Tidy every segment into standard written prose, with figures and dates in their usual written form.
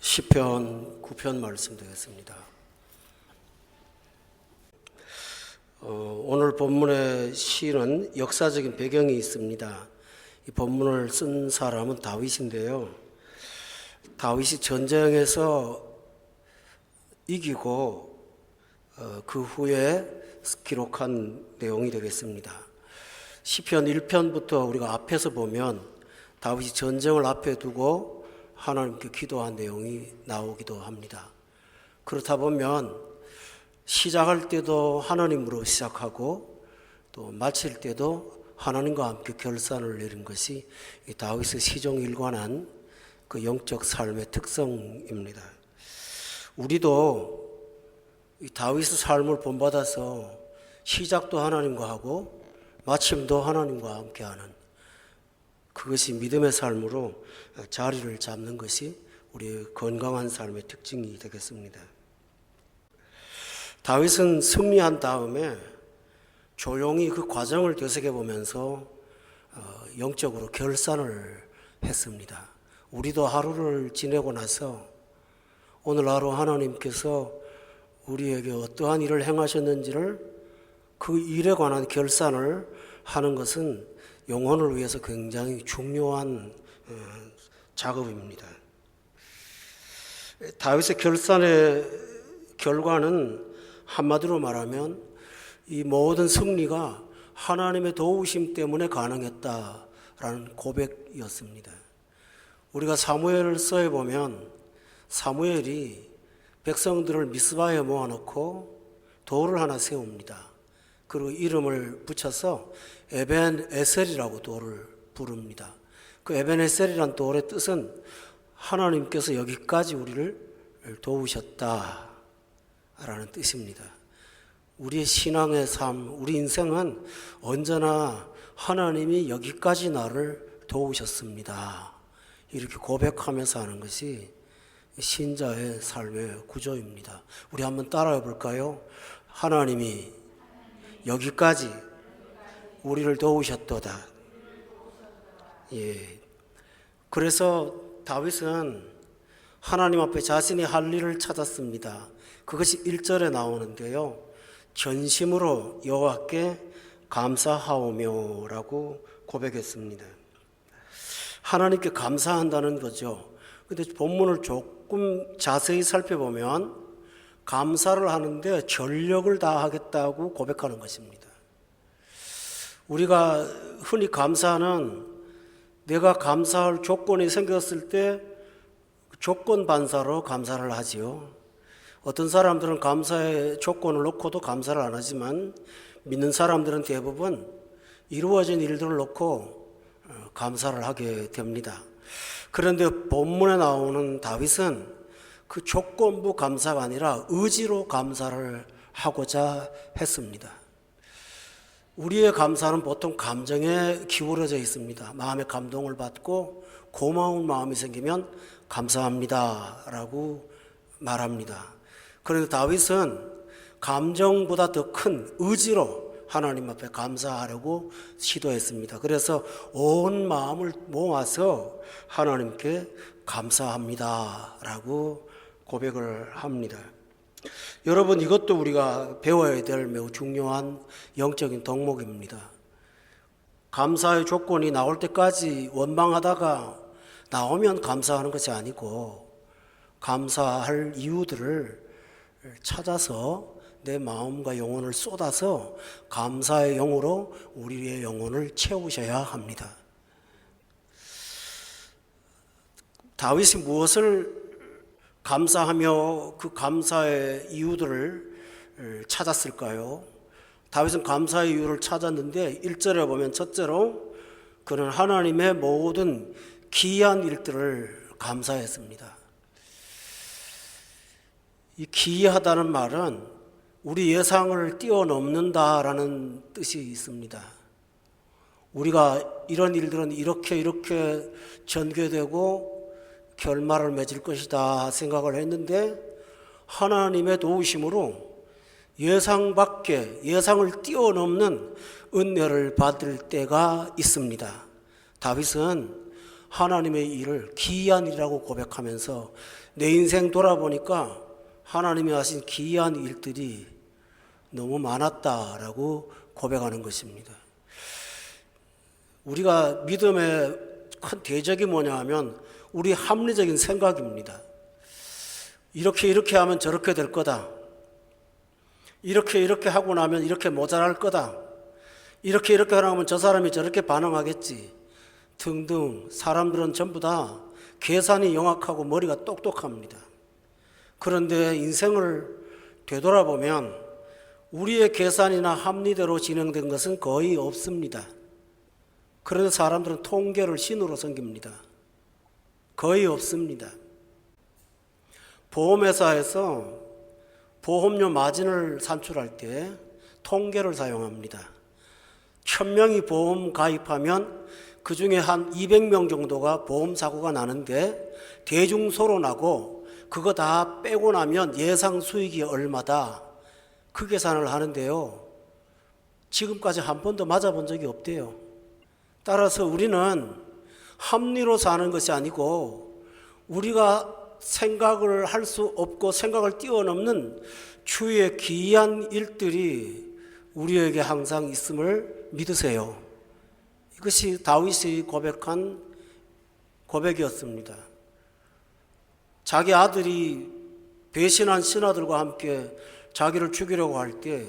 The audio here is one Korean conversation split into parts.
시편 9편 말씀 되겠습니다. 오늘 본문의 시는 역사적인 배경이 있습니다. 이 본문을 쓴 사람은 다윗인데요. 다윗이 전쟁에서 이기고 그 후에 기록한 내용이 되겠습니다. 시편 1편부터 우리가 앞에서 보면 다윗이 전쟁을 앞에 두고 하나님께 기도한 내용이 나오기도 합니다. 그렇다 보면 시작할 때도 하나님으로 시작하고 또 마칠 때도 하나님과 함께 결산을 내린 것이 다윗의 시종에 일관한 그 영적 삶의 특성입니다. 우리도 다윗의 삶을 본받아서 시작도 하나님과 하고 마침도 하나님과 함께하는 그것이 믿음의 삶으로 자리를 잡는 것이 우리의 건강한 삶의 특징이 되겠습니다. 다윗은 승리한 다음에 조용히 그 과정을 되새겨보면서 영적으로 결산을 했습니다. 우리도 하루를 지내고 나서 오늘 하루 하나님께서 우리에게 어떠한 일을 행하셨는지를 그 일에 관한 결산을 하는 것은 영혼을 위해서 굉장히 중요한 작업입니다. 다윗의 결산의 결과는 한마디로 말하면 이 모든 승리가 하나님의 도우심 때문에 가능했다라는 고백이었습니다. 우리가 사무엘서에 보면 사무엘이 백성들을 미스바에 모아놓고 돌을 하나 세웁니다. 그리고 이름을 붙여서 에벤에셀이라고 돌을 부릅니다. 그 에벤에셀이란 돌의 뜻은 하나님께서 여기까지 우리를 도우셨다라는 뜻입니다. 우리의 신앙의 삶, 우리 인생은 언제나 하나님이 여기까지 나를 도우셨습니다. 이렇게 고백하면서 하는 것이 신자의 삶의 구조입니다. 우리 한번 따라해 볼까요? 하나님이 여기까지 우리를 도우셨도다. 예. 그래서 다윗은 하나님 앞에 자신이 할 일을 찾았습니다. 그것이 1절에 나오는데요. 전심으로 여호와께 감사하오며라고 고백했습니다. 하나님께 감사한다는 거죠. 근데 본문을 조금 자세히 살펴보면 감사를 하는데 전력을 다하겠다고 고백하는 것입니다. 우리가 흔히 감사는 내가 감사할 조건이 생겼을 때 조건 반사로 감사를 하지요. 어떤 사람들은 감사의 조건을 놓고도 감사를 안 하지만 믿는 사람들은 대부분 이루어진 일들을 놓고 감사를 하게 됩니다. 그런데 본문에 나오는 다윗은 그 조건부 감사가 아니라 의지로 감사를 하고자 했습니다. 우리의 감사는 보통 감정에 기울어져 있습니다. 마음의 감동을 받고 고마운 마음이 생기면 감사합니다 라고 말합니다. 그런데 다윗은 감정보다 더 큰 의지로 하나님 앞에 감사하려고 시도했습니다. 그래서 온 마음을 모아서 하나님께 감사합니다 라고 고백을 합니다. 여러분, 이것도 우리가 배워야 될 매우 중요한 영적인 덕목입니다. 감사의 조건이 나올 때까지 원망하다가 나오면 감사하는 것이 아니고 감사할 이유들을 찾아서 내 마음과 영혼을 쏟아서 감사의 영으로 우리의 영혼을 채우셔야 합니다. 다윗이 무엇을 감사하며 그 감사의 이유들을 찾았을까요? 다윗은 감사의 이유를 찾았는데 1절에 보면 첫째로 그는 하나님의 모든 기이한 일들을 감사했습니다. 이 기이하다는 말은 우리 예상을 뛰어넘는다라는 뜻이 있습니다. 우리가 이런 일들은 이렇게 전개되고 결말을 맺을 것이다 생각을 했는데 하나님의 도우심으로 예상을 뛰어넘는 은혜를 받을 때가 있습니다. 다윗은 하나님의 일을 기이한 일이라고 고백하면서 내 인생 돌아보니까 하나님이 하신 기이한 일들이 너무 많았다라고 고백하는 것입니다. 우리가 믿음의 큰 대적이 뭐냐 하면 우리 합리적인 생각입니다. 이렇게 하면 저렇게 될 거다. 이렇게 하고 나면 이렇게 모자랄 거다. 이렇게 하면 저 사람이 저렇게 반응하겠지. 등등. 사람들은 전부 다 계산이 영악하고 머리가 똑똑합니다. 그런데 인생을 되돌아보면 우리의 계산이나 합리대로 진행된 것은 거의 없습니다. 그런데 사람들은 통계를 신으로 섬깁니다. 거의 없습니다. 보험회사에서 보험료 마진을 산출할 때 통계를 사용합니다. 1000명이 보험 가입하면 그 중에 한 200명 정도가 보험사고가 나는데 대중소로 나고 그거 다 빼고 나면 예상 수익이 얼마다 그 계산을 하는데요. 지금까지 한 번도 맞아본 적이 없대요. 따라서 우리는 합리로 사는 것이 아니고 우리가 생각을 할 수 없고 생각을 뛰어넘는 주위의 기이한 일들이 우리에게 항상 있음을 믿으세요. 이것이 다윗이 고백한 고백이었습니다. 자기 아들이 배신한 신하들과 함께 자기를 죽이려고 할 때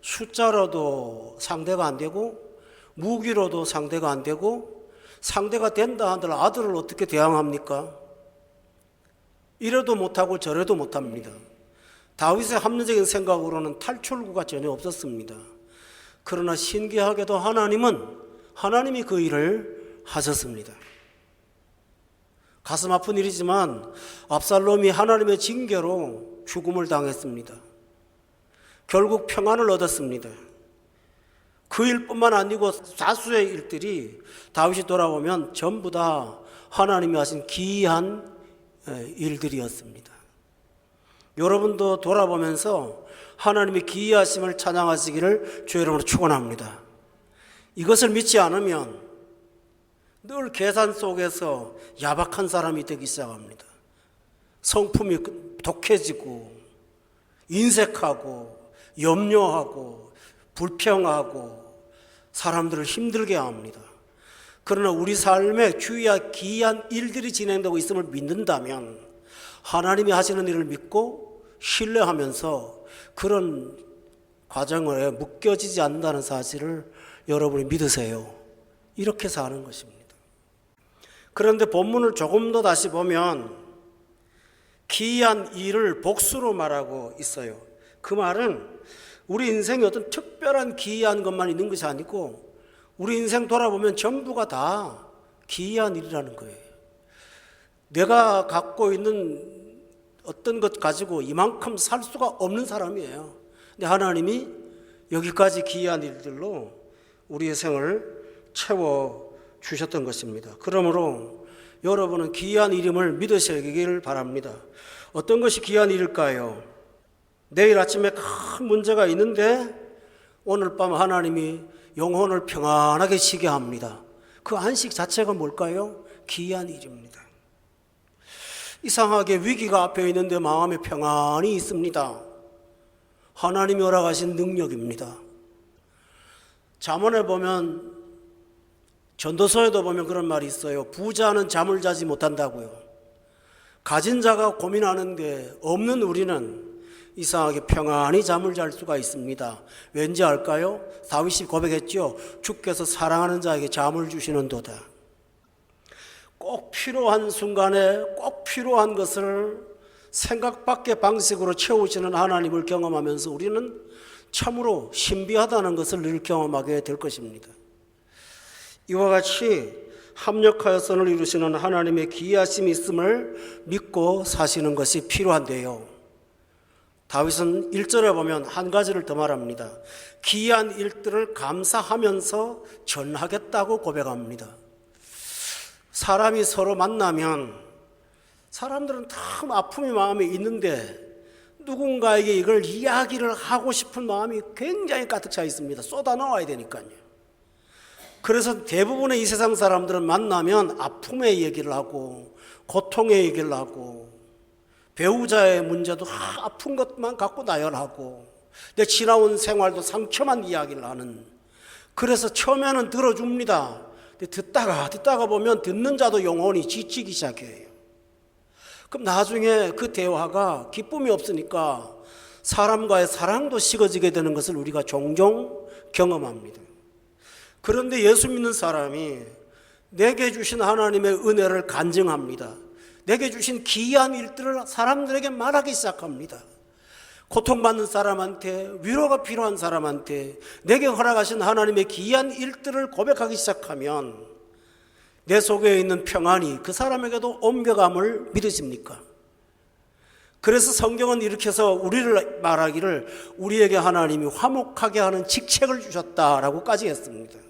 숫자로도 상대가 안 되고 무기로도 상대가 안 되고 상대가 된다 한들 아들을 어떻게 대항합니까? 이래도 못하고 저래도 못합니다. 다윗의 합리적인 생각으로는 탈출구가 전혀 없었습니다. 그러나 신기하게도 하나님이 그 일을 하셨습니다. 가슴 아픈 일이지만 압살롬이 하나님의 징계로 죽음을 당했습니다. 결국 평안을 얻었습니다. 그 일뿐만 아니고 다수의 일들이 다윗이 돌아보면 전부 다 하나님이 하신 기이한 일들이었습니다. 여러분도 돌아보면서 하나님의 기이하심을 찬양하시기를 주의 이름으로 축원합니다. 이것을 믿지 않으면 늘 계산 속에서 야박한 사람이 되기 시작합니다. 성품이 독해지고 인색하고 염려하고 불평하고 사람들을 힘들게 합니다. 그러나 우리 삶에 주위와 기이한 일들이 진행되고 있음을 믿는다면 하나님이 하시는 일을 믿고 신뢰하면서 그런 과정에 묶여지지 않는다는 사실을 여러분이 믿으세요. 이렇게 사는 것입니다. 그런데 본문을 조금 더 다시 보면 기이한 일을 복수로 말하고 있어요. 그 말은 우리 인생에 어떤 특별한 기이한 것만 있는 것이 아니고 우리 인생 돌아보면 전부가 다 기이한 일이라는 거예요. 내가 갖고 있는 어떤 것 가지고 이만큼 살 수가 없는 사람이에요. 근데 하나님이 여기까지 기이한 일들로 우리의 생을 채워주셨던 것입니다. 그러므로 여러분은 기이한 일임을 믿으시길 바랍니다. 어떤 것이 기이한 일일까요? 내일 아침에 큰 문제가 있는데 오늘 밤 하나님이 영혼을 평안하게 쉬게 합니다. 그 안식 자체가 뭘까요? 기이한 일입니다. 이상하게 위기가 앞에 있는데 마음에 평안이 있습니다. 하나님이 허락하신 능력입니다. 잠언에 보면 전도서에도 보면 그런 말이 있어요. 부자는 잠을 자지 못한다고요. 가진 자가 고민하는데 없는 우리는 이상하게 평안히 잠을 잘 수가 있습니다. 왠지 알까요? 다윗이 고백했죠. 주께서 사랑하는 자에게 잠을 주시는도다. 꼭 필요한 순간에 꼭 필요한 것을 생각 밖의 방식으로 채우시는 하나님을 경험하면서 우리는 참으로 신비하다는 것을 늘 경험하게 될 것입니다. 이와 같이 합력하여 선을 이루시는 하나님의 기이하심이 있음을 믿고 사시는 것이 필요한데요. 다윗은 1절에 보면 한 가지를 더 말합니다. 기이한 일들을 감사하면서 전하겠다고 고백합니다. 사람이 서로 만나면 사람들은 참 아픔이 마음에 있는데 누군가에게 이걸 이야기를 하고 싶은 마음이 굉장히 가득 차 있습니다. 쏟아 넣어야 되니까요. 그래서 대부분의 이 세상 사람들은 만나면 아픔의 얘기를 하고 고통의 얘기를 하고 배우자의 문제도 아픈 것만 갖고 나열하고 내 지나온 생활도 상처만 이야기를 하는, 그래서 처음에는 들어줍니다. 근데 듣다가 보면 듣는 자도 영혼이 지치기 시작해요. 그럼 나중에 그 대화가 기쁨이 없으니까 사람과의 사랑도 식어지게 되는 것을 우리가 종종 경험합니다. 그런데 예수 믿는 사람이 내게 주신 하나님의 은혜를 간증합니다. 내게 주신 기이한 일들을 사람들에게 말하기 시작합니다. 고통받는 사람한테, 위로가 필요한 사람한테 내게 허락하신 하나님의 기이한 일들을 고백하기 시작하면 내 속에 있는 평안이 그 사람에게도 옮겨감을 믿으십니까? 그래서 성경은 이렇게 해서 우리를 말하기를 우리에게 하나님이 화목하게 하는 직책을 주셨다라고까지 했습니다.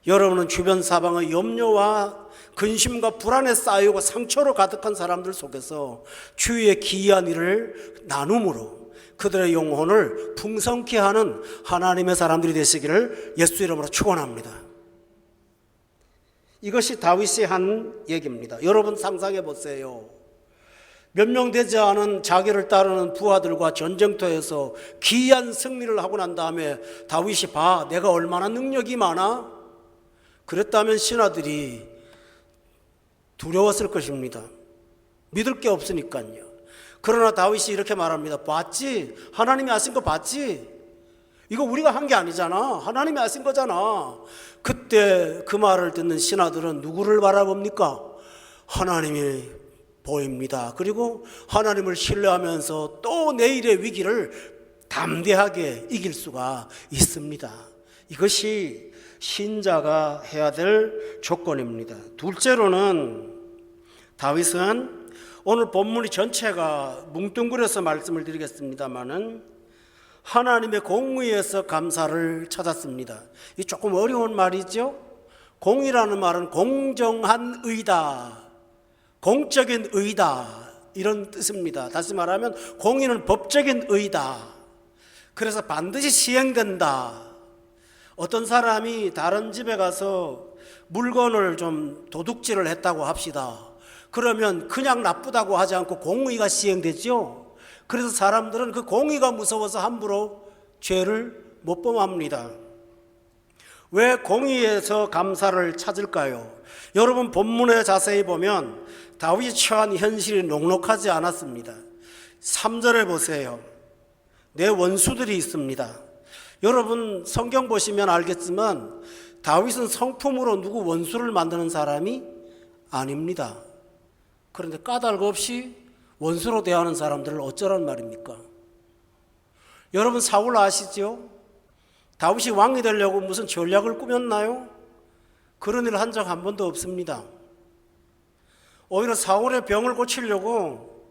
여러분은 주변 사방의 염려와 근심과 불안에 쌓이고 상처로 가득한 사람들 속에서 주위의 기이한 일을 나눔으로 그들의 영혼을 풍성케 하는 하나님의 사람들이 되시기를 예수 이름으로 축원합니다. 이것이 다윗이 한 얘기입니다. 여러분 상상해 보세요. 몇 명 되지 않은 자기를 따르는 부하들과 전쟁터에서 기이한 승리를 하고 난 다음에 다윗이 봐, 내가 얼마나 능력이 많아? 그랬다면 신하들이 두려웠을 것입니다. 믿을 게 없으니까요. 그러나 다윗이 이렇게 말합니다. 봤지? 하나님이 하신 거 봤지? 이거 우리가 한 게 아니잖아. 하나님이 하신 거잖아. 그때 그 말을 듣는 신하들은 누구를 바라봅니까? 하나님이 보입니다. 그리고 하나님을 신뢰하면서 또 내일의 위기를 담대하게 이길 수가 있습니다. 이것이 신자가 해야 될 조건입니다. 둘째로는 다윗은 오늘 본문이 전체가 뭉뚱그려서 말씀을 드리겠습니다마는 하나님의 공의에서 감사를 찾았습니다. 이 조금 어려운 말이죠. 공의라는 말은 공정한 의다, 공적인 의다 이런 뜻입니다. 다시 말하면 공의는 법적인 의다. 그래서 반드시 시행된다. 어떤 사람이 다른 집에 가서 물건을 좀 도둑질을 했다고 합시다. 그러면 그냥 나쁘다고 하지 않고 공의가 시행되죠. 그래서 사람들은 그 공의가 무서워서 함부로 죄를 못 범합니다. 왜 공의에서 감사를 찾을까요? 여러분 본문에 자세히 보면 다윗이 처한 현실이 녹록하지 않았습니다. 3절에 보세요. 내 원수들이 있습니다. 여러분 성경 보시면 알겠지만 다윗은 성품으로 누구 원수를 만드는 사람이 아닙니다. 그런데 까닭 없이 원수로 대하는 사람들을 어쩌란 말입니까? 여러분 사울 아시죠? 다윗이 왕이 되려고 무슨 전략을 꾸몄나요? 그런 일을 한 적 한 번도 없습니다. 오히려 사울의 병을 고치려고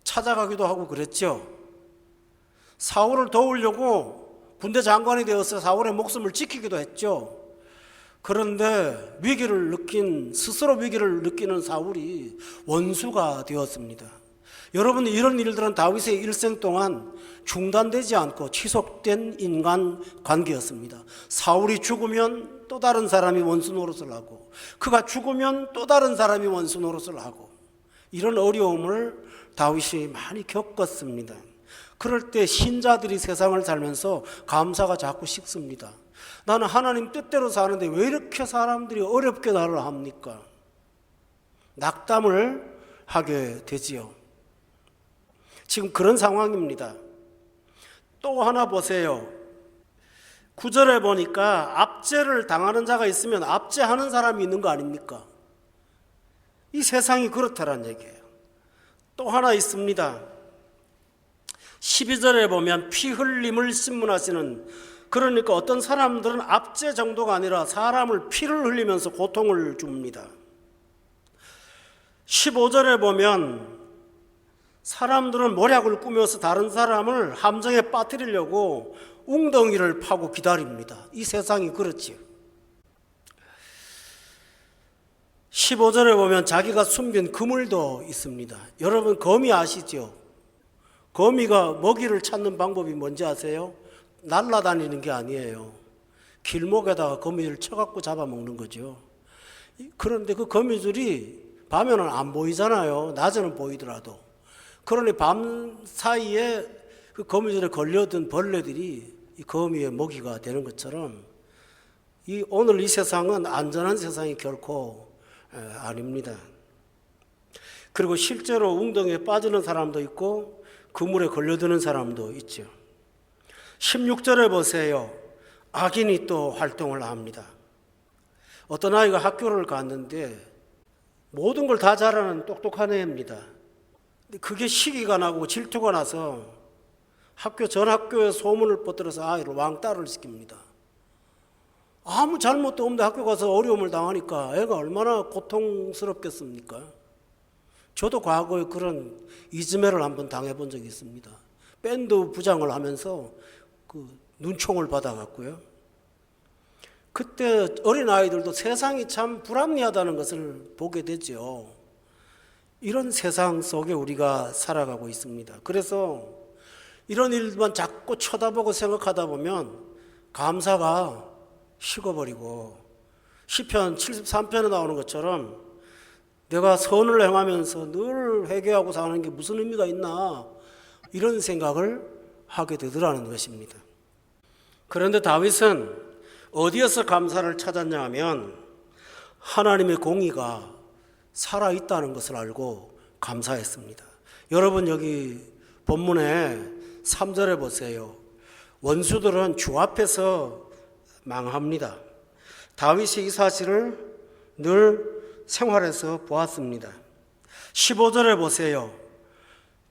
찾아가기도 하고 그랬죠. 사울을 도우려고 군대 장관이 되어서 사울의 목숨을 지키기도 했죠. 그런데 스스로 위기를 느끼는 사울이 원수가 되었습니다. 여러분 이런 일들은 다윗의 일생 동안 중단되지 않고 지속된 인간 관계였습니다. 사울이 죽으면 또 다른 사람이 원수 노릇을 하고 그가 죽으면 또 다른 사람이 원수 노릇을 하고 이런 어려움을 다윗이 많이 겪었습니다. 그럴 때 신자들이 세상을 살면서 감사가 자꾸 식습니다. 나는 하나님 뜻대로 사는데 왜 이렇게 사람들이 어렵게 나를 합니까? 낙담을 하게 되지요. 지금 그런 상황입니다. 또 하나 보세요. 9절에 보니까 압제를 당하는 자가 있으면 압제하는 사람이 있는 거 아닙니까? 이 세상이 그렇다는 얘기예요. 또 하나 있습니다. 12절에 보면 피 흘림을 신문하시는, 그러니까 어떤 사람들은 압제 정도가 아니라 사람을 피를 흘리면서 고통을 줍니다. 15절에 보면 사람들은 모략을 꾸며서 다른 사람을 함정에 빠뜨리려고 웅덩이를 파고 기다립니다. 이 세상이 그렇지요. 15절에 보면 자기가 숨긴 그물도 있습니다. 여러분 거미 아시죠? 거미가 먹이를 찾는 방법이 뭔지 아세요? 날아다니는 게 아니에요. 길목에다가 거미줄 쳐갖고 잡아먹는 거죠. 그런데 그 거미줄이 밤에는 안 보이잖아요. 낮에는 보이더라도. 그러니 밤 사이에 그 거미줄에 걸려든 벌레들이 이 거미의 먹이가 되는 것처럼 오늘 이 세상은 안전한 세상이 결코 아닙니다. 그리고 실제로 웅덩이에 빠지는 사람도 있고 그물에 걸려드는 사람도 있죠. 16절에 보세요. 악인이 또 활동을 합니다. 어떤 아이가 학교를 갔는데 모든 걸 다 잘하는 똑똑한 애입니다. 그게 시기가 나고 질투가 나서 전 학교에 소문을 퍼뜨려서 아이를 왕따를 시킵니다. 아무 잘못도 없는데 학교 가서 어려움을 당하니까 애가 얼마나 고통스럽겠습니까? 저도 과거에 그런 이즈메를 한번 당해본 적이 있습니다. 밴드 부장을 하면서 그 눈총을 받아갔고요. 그때 어린아이들도 세상이 참 불합리하다는 것을 보게 되죠. 이런 세상 속에 우리가 살아가고 있습니다. 그래서 이런 일만 자꾸 쳐다보고 생각하다 보면 감사가 식어버리고 시편 73편에 나오는 것처럼 내가 선을 행하면서 늘 회개하고 사는 게 무슨 의미가 있나 이런 생각을 하게 되더라는 것입니다. 그런데 다윗은 어디에서 감사를 찾았냐 하면 하나님의 공의가 살아있다는 것을 알고 감사했습니다. 여러분 여기 본문에 3절에 보세요. 원수들은 주 앞에서 망합니다. 다윗이 이 사실을 늘 생활에서 보았습니다. 15절에 보세요.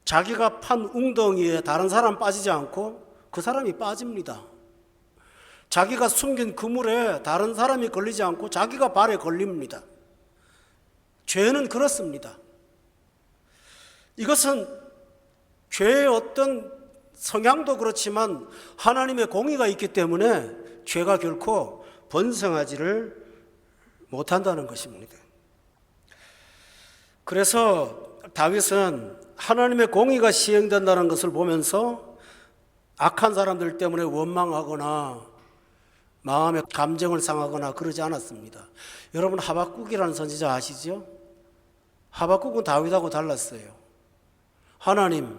자기가 판 웅덩이에 다른 사람 빠지지 않고 그 사람이 빠집니다. 자기가 숨긴 그물에 다른 사람이 걸리지 않고 자기가 발에 걸립니다. 죄는 그렇습니다. 이것은 죄의 어떤 성향도 그렇지만 하나님의 공의가 있기 때문에 죄가 결코 번성하지를 못한다는 것입니다. 그래서 다윗은 하나님의 공의가 시행된다는 것을 보면서 악한 사람들 때문에 원망하거나 마음의 감정을 상하거나 그러지 않았습니다. 여러분 하박국이라는 선지자 아시죠? 하박국은 다윗하고 달랐어요. 하나님,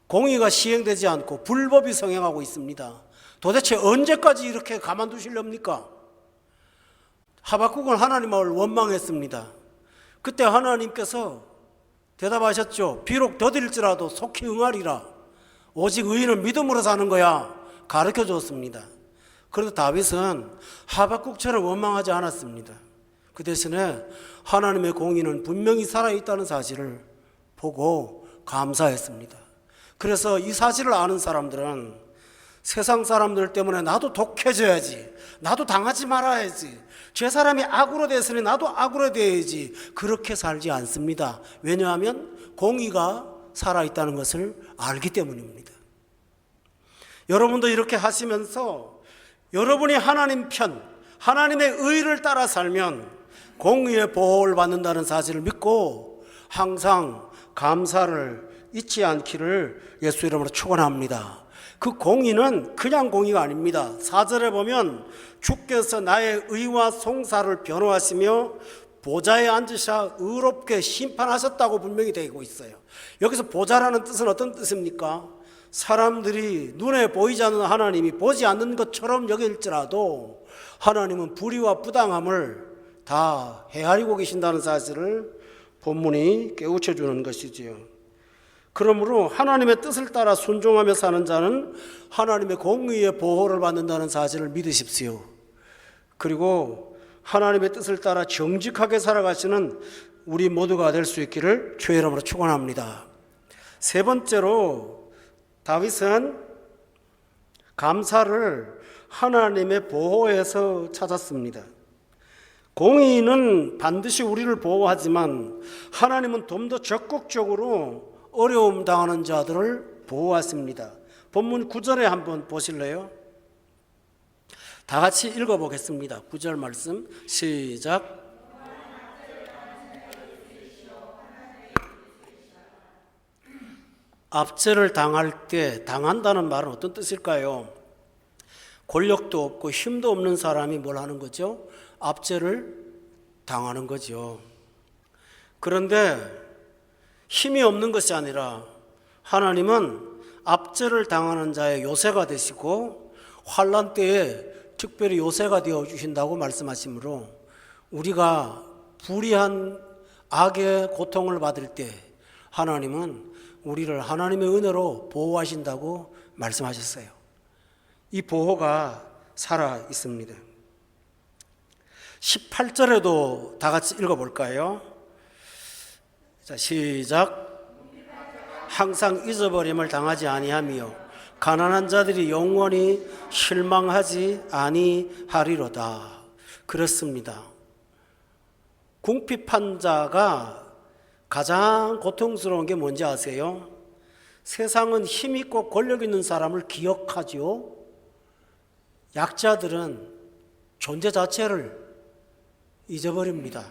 공의가 시행되지 않고 불법이 성행하고 있습니다. 도대체 언제까지 이렇게 가만두시렵니까? 하박국은 하나님을 원망했습니다. 그때 하나님께서 대답하셨죠. 비록 더딜지라도 속히 응하리라. 오직 의인은 믿음으로 사는 거야. 가르쳐 줬습니다. 그래도 다윗은 하박국처럼 원망하지 않았습니다. 그 대신에 하나님의 공의는 분명히 살아있다는 사실을 보고 감사했습니다. 그래서 이 사실을 아는 사람들은 세상 사람들 때문에 나도 독해져야지, 나도 당하지 말아야지, 제 사람이 악으로 됐으니 나도 악으로 돼야지, 그렇게 살지 않습니다. 왜냐하면 공의가 살아있다는 것을 알기 때문입니다. 여러분도 이렇게 하시면서 여러분이 하나님 편, 하나님의 의를 따라 살면 공의의 보호를 받는다는 사실을 믿고 항상 감사를 잊지 않기를 예수 이름으로 축원합니다. 그 공의는 그냥 공의가 아닙니다. 4절에 보면 주께서 나의 의와 송사를 변호하시며 보좌에 앉으셔 의롭게 심판하셨다고 분명히 되고 있어요. 여기서 보좌라는 뜻은 어떤 뜻입니까? 사람들이 눈에 보이지 않는 하나님이 보지 않는 것처럼 여길지라도 하나님은 불의와 부당함을 다 헤아리고 계신다는 사실을 본문이 깨우쳐 주는 것이지요. 그러므로 하나님의 뜻을 따라 순종하며 사는 자는 하나님의 공의의 보호를 받는다는 사실을 믿으십시오. 그리고 하나님의 뜻을 따라 정직하게 살아가시는 우리 모두가 될 수 있기를 주의 이름으로 축원합니다. 세 번째로 다윗은 감사를 하나님의 보호에서 찾았습니다. 공의는 반드시 우리를 보호하지만 하나님은 좀 더 적극적으로 어려움 당하는 자들을 보호하십니다. 본문 9절에 한번 보실래요? 다 같이 읽어보겠습니다. 9절 말씀 시작. 압제를 당할 때 당한다는 말은 어떤 뜻일까요? 권력도 없고 힘도 없는 사람이 뭘 하는 거죠? 압제를 당하는 거죠. 그런데 힘이 없는 것이 아니라 하나님은 압제를 당하는 자의 요새가 되시고 환난 때에 특별히 요새가 되어 주신다고 말씀하시므로 우리가 불의한 악의 고통을 받을 때 하나님은 우리를 하나님의 은혜로 보호하신다고 말씀하셨어요. 이 보호가 살아 있습니다. 18절에도 다 같이 읽어볼까요? 자, 시작. 항상 잊어버림을 당하지 아니하며 가난한 자들이 영원히 실망하지 아니하리로다. 그렇습니다. 궁핍한 자가 가장 고통스러운 게 뭔지 아세요? 세상은 힘 있고 권력 있는 사람을 기억하죠. 약자들은 존재 자체를 잊어버립니다.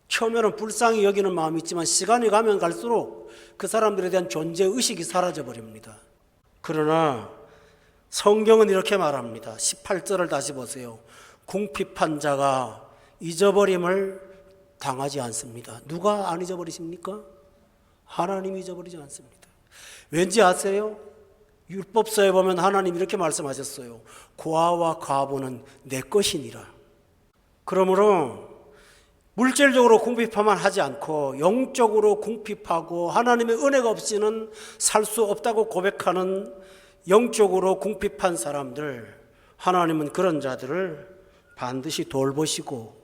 처음에는 불쌍히 여기는 마음이 있지만 시간이 가면 갈수록 그 사람들에 대한 존재의식이 사라져버립니다. 그러나 성경은 이렇게 말합니다. 18절을 다시 보세요. 궁핍한 자가 잊어버림을 당하지 않습니다. 누가 안 잊어버리십니까? 하나님이 잊어버리지 않습니다. 왠지 아세요? 율법서에 보면 하나님 이렇게 말씀하셨어요. 고아와 과부는 내 것이니라. 그러므로 물질적으로 궁핍하만 하지 않고 영적으로 궁핍하고 하나님의 은혜가 없이는 살 수 없다고 고백하는 영적으로 궁핍한 사람들, 하나님은 그런 자들을 반드시 돌보시고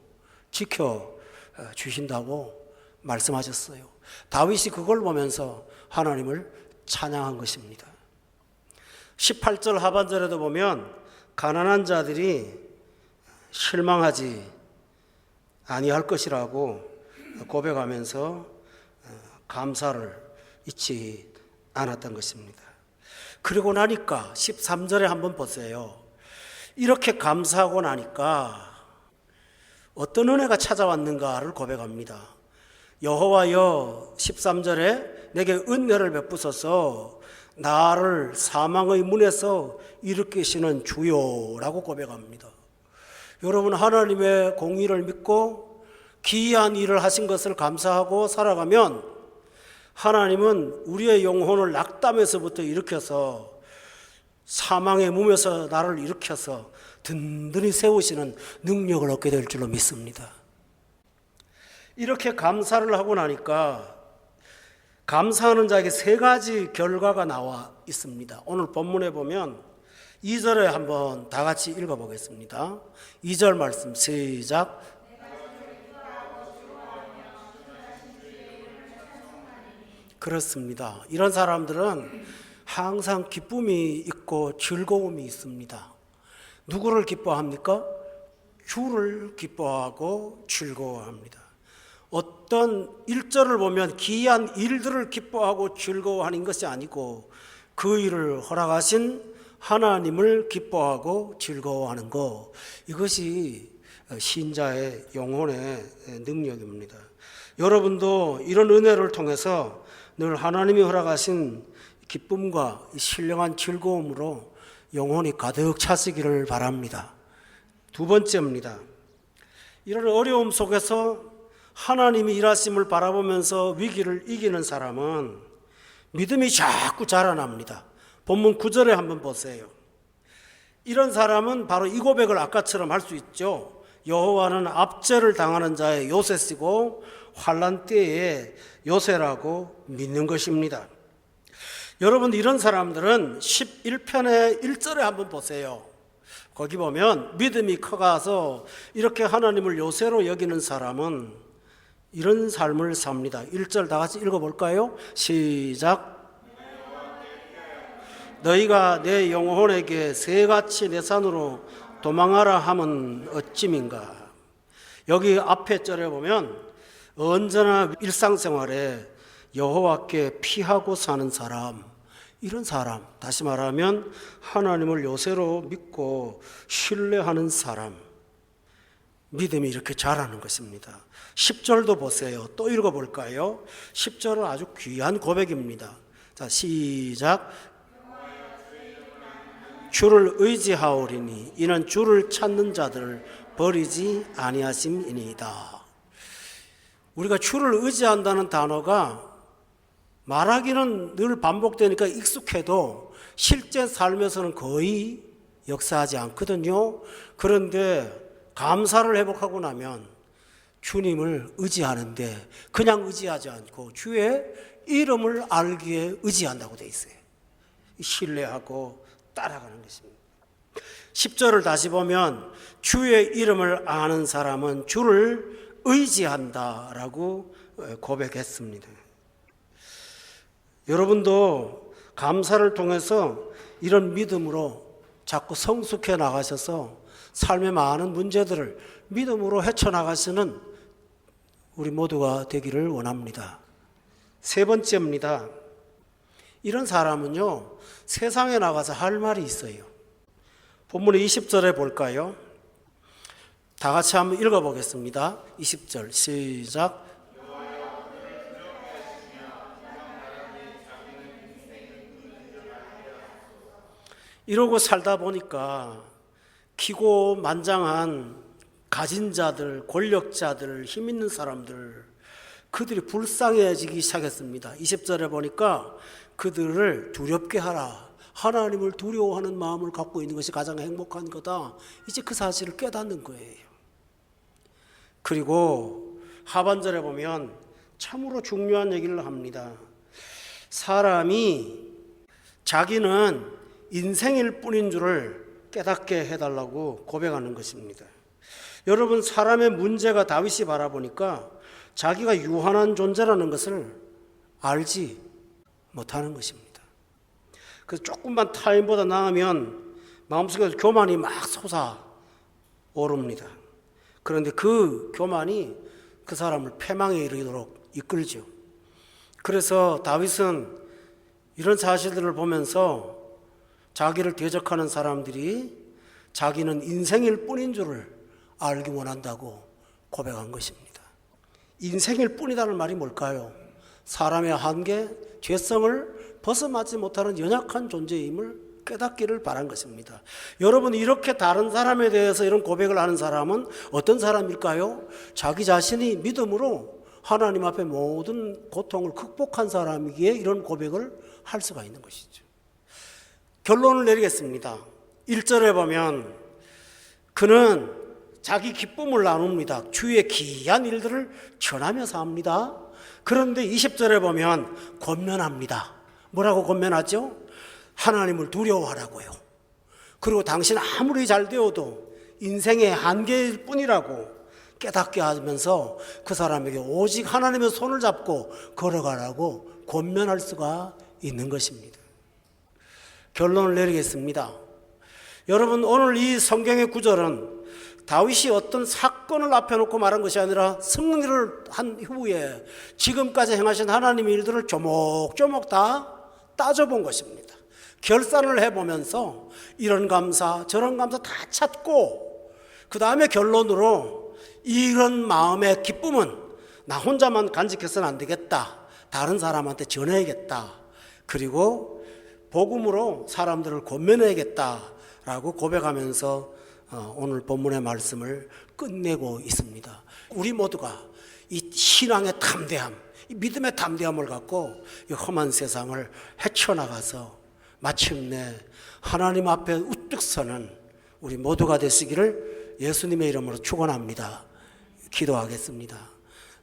지켜주신다고 말씀하셨어요. 다윗이 그걸 보면서 하나님을 찬양한 것입니다. 18절 하반절에도 보면 가난한 자들이 실망하지 아니할 것이라고 고백하면서 감사를 잊지 않았던 것입니다. 그리고 나니까 13절에 한번 보세요. 이렇게 감사하고 나니까 어떤 은혜가 찾아왔는가를 고백합니다. 여호와여 13절에 내게 은혜를 베푸소서 나를 사망의 문에서 일으키시는 주요라고 고백합니다. 여러분, 하나님의 공의를 믿고 기이한 일을 하신 것을 감사하고 살아가면 하나님은 우리의 영혼을 낙담에서부터 일으켜서 사망의 몸에서 나를 일으켜서 든든히 세우시는 능력을 얻게 될 줄로 믿습니다. 이렇게 감사를 하고 나니까 감사하는 자에게 세 가지 결과가 나와 있습니다. 오늘 본문에 보면 2절에 한번 다 같이 읽어보겠습니다. 2절 말씀 시작. 그렇습니다. 이런 사람들은 항상 기쁨이 있고 즐거움이 있습니다. 누구를 기뻐합니까? 주를 기뻐하고 즐거워합니다. 어떤 일절을 보면 기이한 일들을 기뻐하고 즐거워하는 것이 아니고 그 일을 허락하신 하나님을 기뻐하고 즐거워하는 것, 이것이 신자의 영혼의 능력입니다. 여러분도 이런 은혜를 통해서 늘 하나님이 허락하신 기쁨과 신령한 즐거움으로 영혼이 가득 차시기를 바랍니다. 두 번째입니다. 이런 어려움 속에서 하나님이 일하심을 바라보면서 위기를 이기는 사람은 믿음이 자꾸 자라납니다. 본문 9절에 한번 보세요. 이런 사람은 바로 이 고백을 아까처럼 할 수 있죠. 여호와는 압제를 당하는 자의 요새시고 환난 때의 요새라고 믿는 것입니다. 여러분, 이런 사람들은 11편의 1절에 한번 보세요. 거기 보면 믿음이 커가서 이렇게 하나님을 요새로 여기는 사람은 이런 삶을 삽니다. 1절 다 같이 읽어볼까요? 시작. 너희가 내 영혼에게 새같이 내 산으로 도망하라 함은 어찌민가. 여기 앞에 절에 보면 언제나 일상생활에 여호와께 피하고 사는 사람, 이런 사람, 다시 말하면 하나님을 요새로 믿고 신뢰하는 사람, 믿음이 이렇게 자라는 것입니다. 10절도 보세요. 또 읽어볼까요? 10절은 아주 귀한 고백입니다. 자, 시작. 주를 의지하오리니 이는 주를 찾는 자들을 버리지 아니하심이니이다. 우리가 주를 의지한다는 단어가 말하기는 늘 반복되니까 익숙해도 실제 삶에서는 거의 역사하지 않거든요. 그런데 감사를 회복하고 나면 주님을 의지하는데 그냥 의지하지 않고 주의 이름을 알기에 의지한다고 돼 있어요. 신뢰하고 따라가는 것입니다. 10절을 다시 보면 주의 이름을 아는 사람은 주를 의지한다라고 고백했습니다. 여러분도 감사를 통해서 이런 믿음으로 자꾸 성숙해 나가셔서 삶의 많은 문제들을 믿음으로 헤쳐나가시는 우리 모두가 되기를 원합니다. 세 번째입니다. 이런 사람은요, 세상에 나가서 할 말이 있어요. 본문의 20절에 볼까요? 다 같이 한번 읽어보겠습니다. 20절 시작. 이러고 살다 보니까 기고만장한 가진 자들, 권력자들, 힘 있는 사람들, 그들이 불쌍해지기 시작했습니다. 20절에 보니까 그들을 두렵게 하라. 하나님을 두려워하는 마음을 갖고 있는 것이 가장 행복한 거다. 이제 그 사실을 깨닫는 거예요. 그리고 하반절에 보면 참으로 중요한 얘기를 합니다. 사람이 자기는 인생일 뿐인 줄을 깨닫게 해달라고 고백하는 것입니다. 여러분, 사람의 문제가 다윗이 바라보니까 자기가 유한한 존재라는 것을 알지 못하는 것입니다. 그래서 조금만 타임보다 나으면 마음속에서 교만이 막 솟아오릅니다. 그런데 그 교만이 그 사람을 패망에 이르도록 이끌죠. 그래서 다윗은 이런 사실들을 보면서 자기를 대적하는 사람들이 자기는 인생일 뿐인 줄을 알기 원한다고 고백한 것입니다. 인생일 뿐이라는 말이 뭘까요? 사람의 한계, 죄성을 벗어나지 못하는 연약한 존재임을 깨닫기를 바란 것입니다. 여러분, 이렇게 다른 사람에 대해서 이런 고백을 하는 사람은 어떤 사람일까요? 자기 자신이 믿음으로 하나님 앞에 모든 고통을 극복한 사람이기에 이런 고백을 할 수가 있는 것이죠. 결론을 내리겠습니다. 1절에 보면 그는 자기 기쁨을 나눕니다. 주의 기이한 일들을 전하며 삽니다. 그런데 20절에 보면 권면합니다. 뭐라고 권면하죠? 하나님을 두려워하라고요. 그리고 당신 아무리 잘 되어도 인생의 한계일 뿐이라고 깨닫게 하면서 그 사람에게 오직 하나님의 손을 잡고 걸어가라고 권면할 수가 있는 것입니다. 결론을 내리겠습니다. 여러분, 오늘 이 성경의 구절은 다윗이 어떤 사건을 앞에 놓고 말한 것이 아니라 승리를 한 후에 지금까지 행하신 하나님의 일들을 조목조목 다 따져본 것입니다. 결산을 해보면서 이런 감사 저런 감사 다 찾고 그 다음에 결론으로 이런 마음의 기쁨은 나 혼자만 간직해서는 안 되겠다. 다른 사람한테 전해야겠다. 그리고 복음으로 사람들을 권면해야겠다라고 고백하면서 오늘 본문의 말씀을 끝내고 있습니다. 우리 모두가 이 신앙의 담대함, 이 믿음의 담대함을 갖고 이 험한 세상을 헤쳐나가서 마침내 하나님 앞에 우뚝 서는 우리 모두가 되시기를 예수님의 이름으로 축원합니다. 기도하겠습니다.